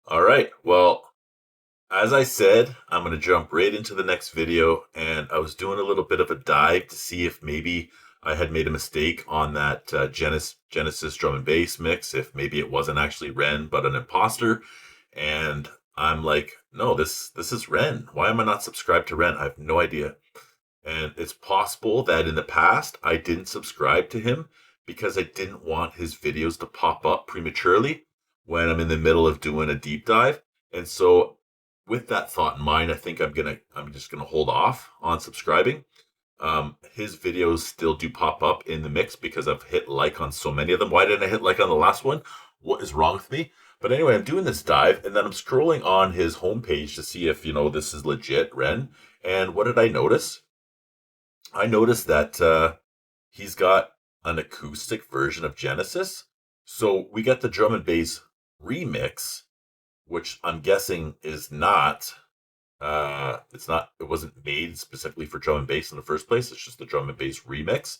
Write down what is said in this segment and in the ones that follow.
All right. Well, as I said, I'm going to jump right into the next video. And I was doing a little bit of a dive to see if maybe I had made a mistake on that Genesis drum and bass mix, if maybe it wasn't actually Ren, but an imposter. And I'm like, no, this is Ren. Why am I not subscribed to Ren? I have no idea. And it's possible that in the past I didn't subscribe to him because I didn't want his videos to pop up prematurely when I'm in the middle of doing a deep dive. And so with that thought in mind, I think I'm just gonna hold off on subscribing. His videos still do pop up in the mix because I've hit like on so many of them. Why didn't I hit like on the last one? What is wrong with me? But anyway, I'm doing this dive and then I'm scrolling on his homepage to see if, this is legit Ren. And what did I notice? I noticed that he's got an acoustic version of Genesis. So we get the drum and bass remix, which I'm guessing is not it wasn't made specifically for drum and bass in the first place. It's just the drum and bass remix.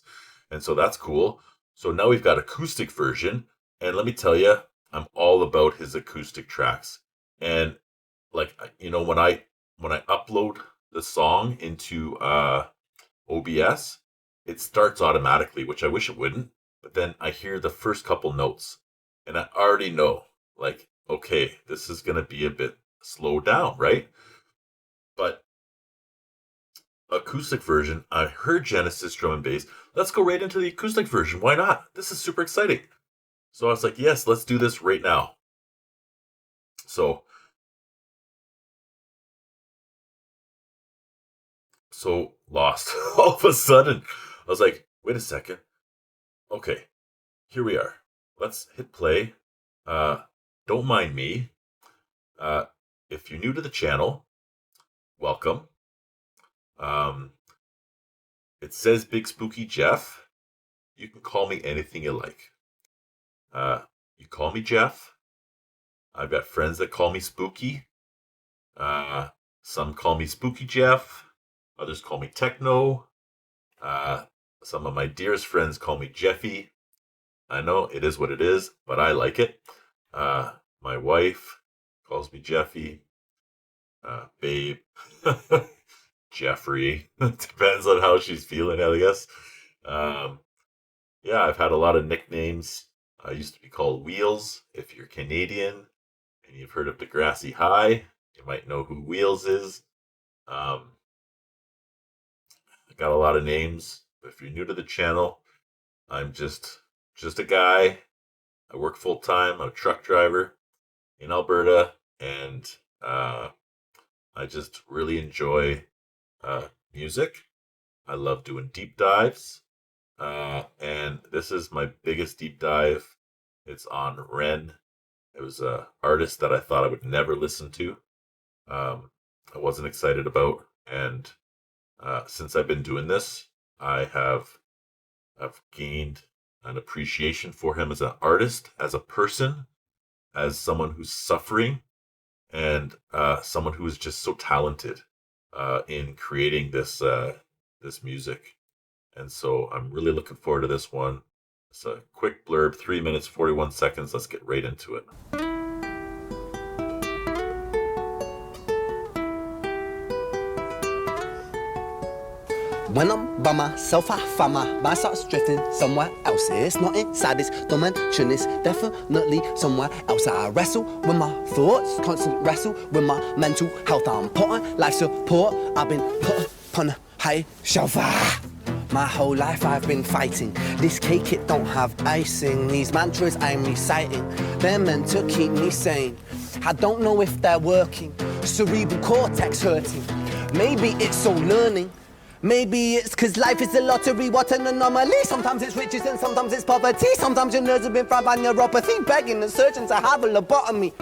And so that's cool. So now we've got acoustic version. And let me tell you, I'm all about his acoustic tracks. And like, when I upload the song into OBS, it starts automatically, which I wish it wouldn't. But then I hear the first couple notes and I already know, like, okay, this is going to be a bit slowed down, right? But acoustic version, I heard Genesis drum and bass. Let's go right into the acoustic version. Why not? This is super exciting. So I was like, yes, let's do this right now. So lost. All of a sudden, I was like, wait a second. Okay, here we are. Let's hit play. Don't mind me. If you're new to the channel, welcome. It says Big Spooky Jeff. You can call me anything you like. You call me Jeff. I've got friends that call me Spooky. Some call me Spooky Jeff. Others call me Techno. Some of my dearest friends call me Jeffy. I know it is what it is, but I like it. My wife calls me Jeffy. Babe. Jeffrey. Depends on how she's feeling, I guess. Yeah, I've had a lot of nicknames. I used to be called Wheels. If you're Canadian and you've heard of Degrassi High, you might know who Wheels is. I got a lot of names. But if you're new to the channel, I'm just a guy. I work full time. I'm a truck driver in Alberta, and I just really enjoy music. I love doing deep dives. And this is my biggest deep dive. It's on Ren. It was an artist that I thought I would never listen to. I wasn't excited about. And since I've been doing this, I've gained an appreciation for him as an artist, as a person, as someone who's suffering, and someone who is just so talented in creating this music. And so I'm really looking forward to this one. It's a quick blurb, 3 minutes, 41 seconds. Let's get right into it. When I'm by myself, I find my mind starts drifting somewhere else. It's not inside this dimension, it's definitely somewhere else. I wrestle with my thoughts, constantly wrestle with my mental health. I'm putting life support, I've been put upon a high shelf. My whole life I've been fighting. This cake, it don't have icing. These mantras I'm reciting, they're meant to keep me sane. I don't know if they're working, cerebral cortex hurting. Maybe it's all learning. Maybe it's cause life is a lottery, what an anomaly. Sometimes it's riches and sometimes it's poverty. Sometimes your nerves have been fried by neuropathy, begging the surgeons to have a lobotomy.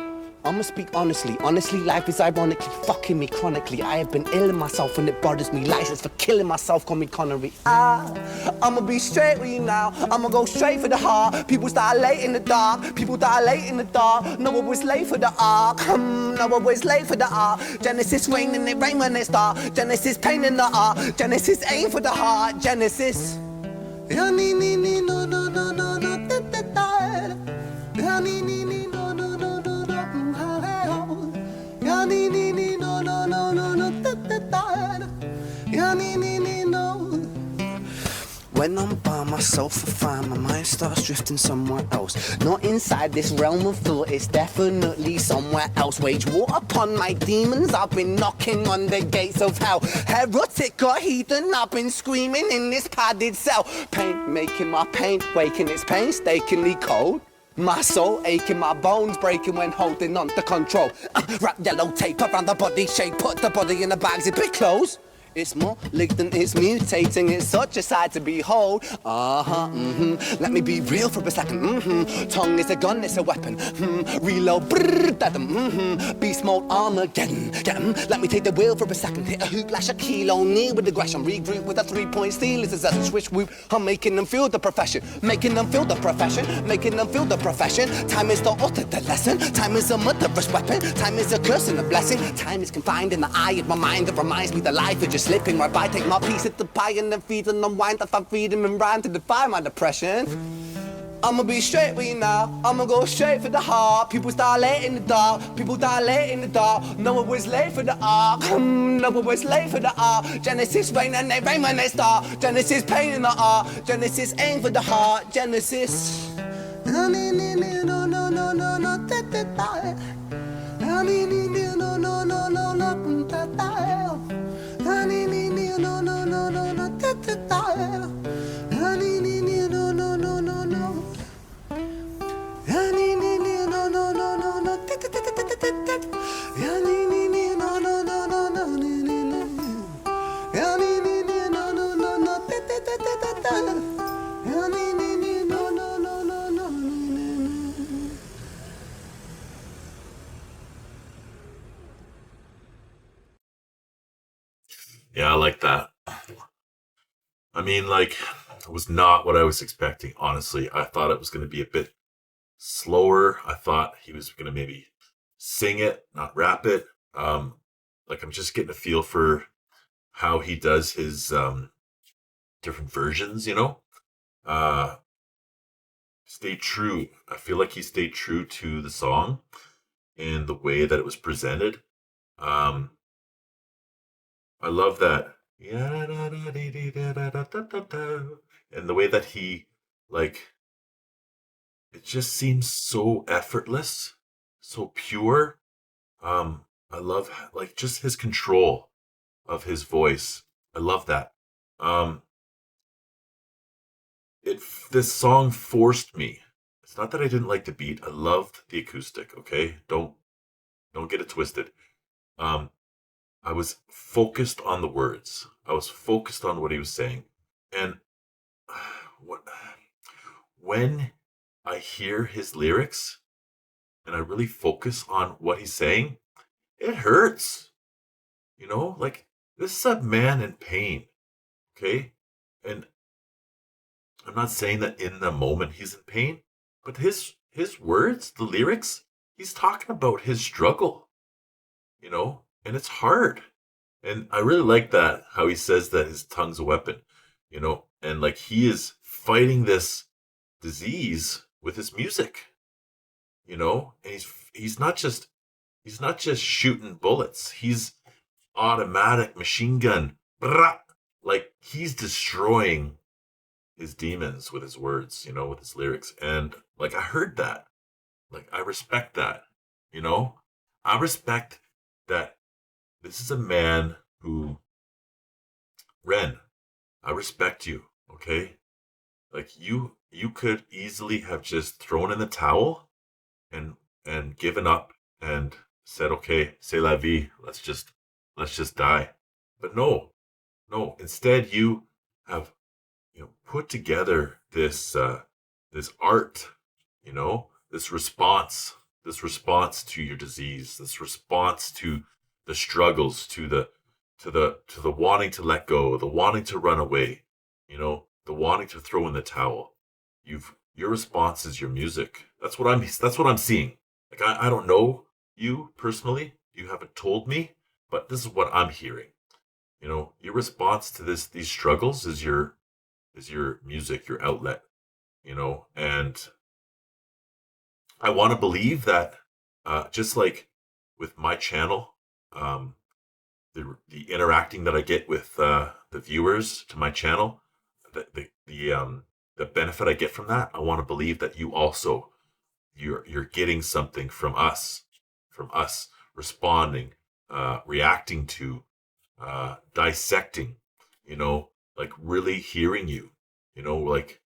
I'ma speak honestly, life is ironically fucking me chronically. I have been ill in myself and it bothers me. License for killing myself, call me Connery. I'ma be straight with you now, I'ma go straight for the heart. People start late in the dark, people die late in the dark. No one was late for the ark, no one was late for the ark. Genesis rain and it rain when it start. Genesis pain in the art, Genesis aim for the heart. Genesis. No, no, no, no, no, no, no, no, no, no, no, no, no, no, no, no, no, no, no, no, When I'm by myself, I find my mind starts drifting somewhere else. Not inside this realm of thought, it's definitely somewhere else. Wage war upon my demons, I've been knocking on the gates of hell. Heretic or heathen, I've been screaming in this padded cell. Pain making my pain, waking it's painstakingly cold. My soul aching, my bones breaking when holding on to control. Wrap yellow tape around the body shape, put the body in the bags, it's bit close. It's more malignant, it's mutating, it's such a sight to behold. Let me be real for a second. Tongue is a gun, it's a weapon. Reload, beast mode, Armageddon. Get 'em. Let me take the wheel for a second. Hit a hoop, lash a kilo, knee with aggression. Regroup with a 3-point steal, it's a switch whoop. I'm making them feel the profession, making them feel the profession, making them feel the profession. Time is the author, the lesson. Time is a murderous weapon. Time is a curse and a blessing. Time is confined in the eye of my mind that reminds me that life is just slipping right by. Take my piece of the pie and then feed and unwind. If I feed him and rhyme to defy my depression. I'ma be straight with you now, I'ma go straight for the heart. People start late in the dark, people die late in the dark. No one was late for the ark, no one was late for the ark. Genesis rain and they rain when they start. Genesis pain in the art, Genesis aim for the heart. Genesis no, no, no, no, no, no, no, no, no, Yeah, I like that. I mean, like, it was not what I was expecting, honestly. I thought it was going to be a bit slower. I thought he was going to maybe sing it, not rap it. Like, I'm just getting a feel for how he does his different versions, you know? Stay true. I feel like he stayed true to the song and the way that it was presented. I love that. And the way that he, like, it just seems so effortless, so pure. I love, like, just his control of his voice. I love that. This song forced me. It's not that I didn't like the beat. I loved the acoustic, okay? Don't get it twisted. I was focused on the words. I was focused on what he was saying. And when I hear his lyrics and I really focus on what he's saying, it hurts. You know, like, this is a man in pain, okay? And I'm not saying that in the moment he's in pain, but his words, the lyrics, he's talking about his struggle, you know? And it's hard. And I really like that, how he says that his tongue's a weapon, you know? And, like, he is fighting this disease with his music, you know? And he's not just shooting bullets. He's automatic machine gun. Brah! Like, he's destroying his demons with his words, you know, with his lyrics. And, like, I heard that. Like, I respect that, you know? I respect that this is a man who, Ren, I respect you, okay? Like, you could easily have just thrown in the towel and given up and said, okay, c'est la vie, let's just die. But no. Instead, you have, you know, put together this this art, you know, this response to your disease, this response to the struggles, to the wanting to let go, the wanting to run away, you know, the wanting to throw in the towel. Your response is your music. That's what I'm seeing. Like, I don't know you personally. You haven't told me, but this is what I'm hearing. You know, your response to these struggles is your music, your outlet, you know, and I want to believe that, just like with my channel, the interacting that I get with the viewers to my channel, the benefit I get from that, I want to believe that you also you're getting something from us responding, reacting to, dissecting, you know, like really hearing you, like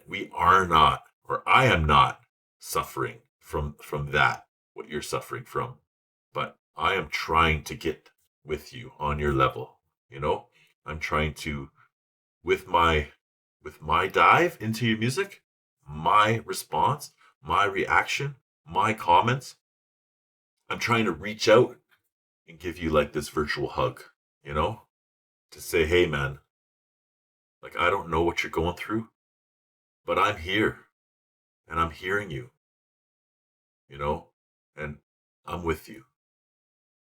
we are not, or I am not suffering from that, what you're suffering from, but I am trying to get with you on your level, you know? I'm trying to, with my dive into your music, my response, my reaction, my comments, I'm trying to reach out and give you like this virtual hug, you know, to say, hey man, like I don't know what you're going through, but I'm here and I'm hearing you, you know, and I'm with you,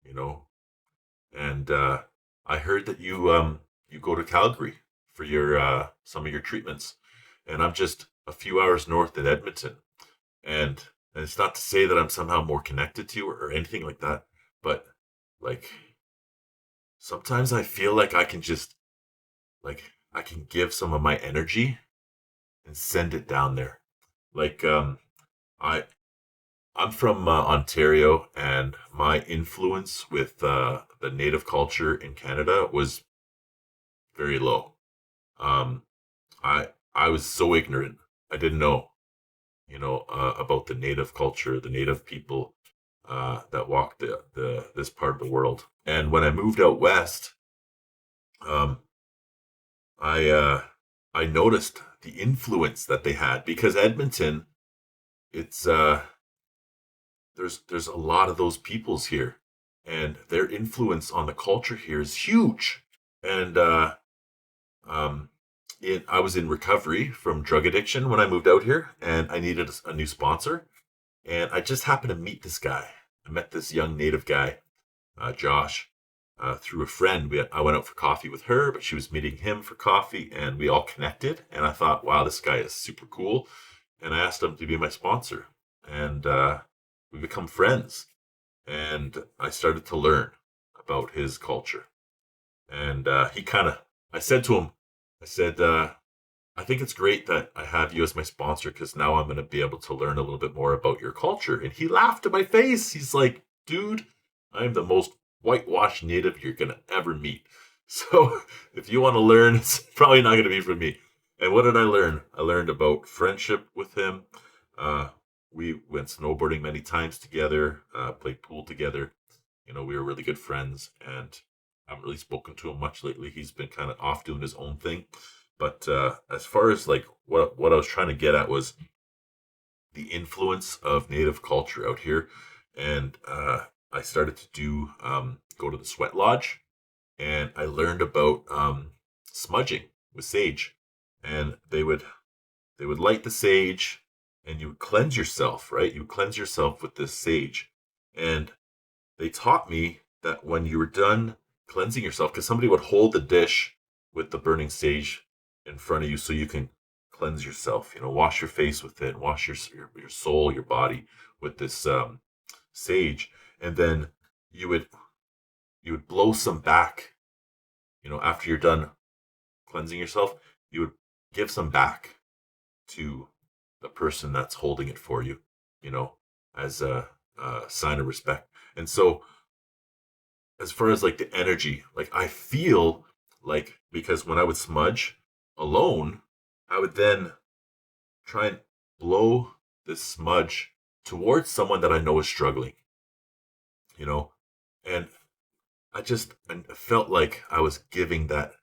you know. And I heard that you go to Calgary for your some of your treatments, and I'm just a few hours north in Edmonton. And it's not to say that I'm somehow more connected to you or anything like that, but like sometimes I feel like I can just like I can give some of my energy and send it down there. Like I I'm from Ontario, and my influence with the native culture in Canada was very low. Um, I was so ignorant. I didn't know, about the native culture, the native people that walk the this part of the world. And when I moved out west, um, I I noticed the influence that they had because Edmonton, it's there's a lot of those peoples here, and their influence on the culture here is huge. And um, I was in recovery from drug addiction when I moved out here, and I needed a new sponsor. And I just happened to meet this guy. I met this young native guy, Josh, through a friend. I went out for coffee with her, but she was meeting him for coffee, and we all connected. And I thought, wow, this guy is super cool. And I asked him to be my sponsor, and we become friends. And I started to learn about his culture. And I said to him, I said, I think it's great that I have you as my sponsor because now I'm going to be able to learn a little bit more about your culture. And he laughed in my face. He's like, dude, I'm the most whitewashed native you're going to ever meet. So if you want to learn, it's probably not going to be from me. And what did I learn? I learned about friendship with him. Uh, we went snowboarding many times together, played pool together. We were really good friends, and I haven't really spoken to him much lately. He's been kind of off doing his own thing. But as far as like what I was trying to get at was the influence of native culture out here, and I started to go to the sweat lodge, and I learned about smudging with sage, and they would light the sage, and you would cleanse yourself, right? You would cleanse yourself with this sage, and they taught me that when you were done cleansing yourself, because somebody would hold the dish with the burning sage in front of you so you can cleanse yourself, wash your face with it, wash your soul, your body with this sage, and then you would blow some back, after you're done cleansing yourself, you would give some back to the person that's holding it for you, you know, as a sign of respect. And so as far as like the energy, like I feel like because when I would smudge alone, I would then try and blow this smudge towards someone that I know is struggling, you know, and I felt like I was giving that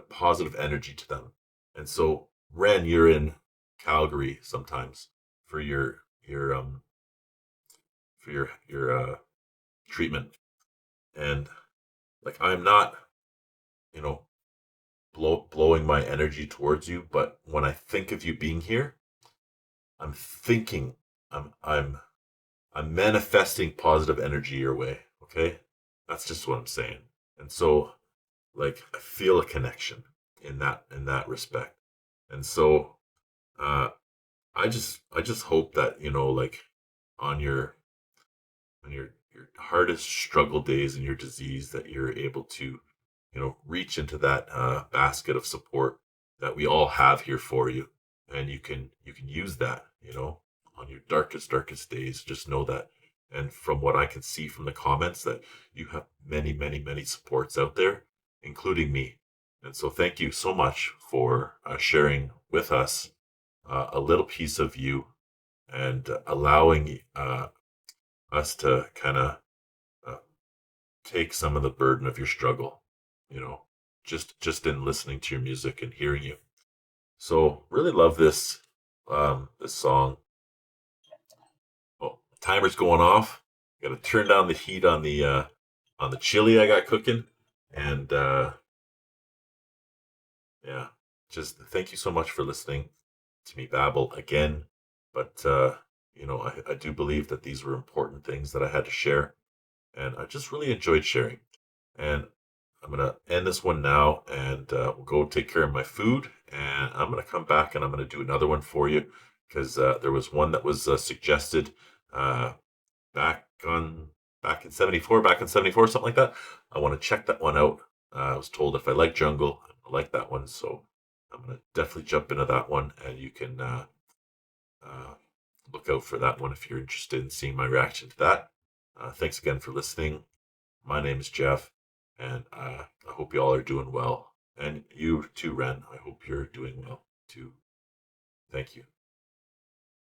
positive energy to them. And so, Ren, you're in Calgary sometimes for your treatment, and like I'm not, you know, blowing my energy towards you, but when I think of you being here, I'm thinking I'm I'm I'm manifesting positive energy your way. Okay, that's just what I'm saying. And so, like, I feel a connection in that respect. And so, uh, I just hope that like on your hardest struggle days in your disease, that you're able to reach into that basket of support that we all have here for you, and you can use that, on your darkest days. Just know that. And from what I can see from the comments, that you have many, many, many supports out there, including me. And so thank you so much for sharing with us a little piece of you, and allowing us to kind of uh, take some of the burden of your struggle, you know, just in listening to your music and hearing you. So really love this song. Oh, timer's going off. Got to turn down the heat on the chili I got cooking, and yeah, just thank you so much for listening to me babble again. But I do believe that these were important things that I had to share, and I just really enjoyed sharing. And I'm gonna end this one now, and we'll go take care of my food, and I'm gonna come back and I'm gonna do another one for you, because there was one that was suggested uh, back on back in '74, something like that. I want to check that one out. I was told if I like jungle, I like that one, so I'm gonna definitely jump into that one, and you can uh, look out for that one if you're interested in seeing my reaction to that. Thanks again for listening. My name is Jeff, and I hope you all are doing well. And you too, Ren. I hope you're doing well too. Thank you.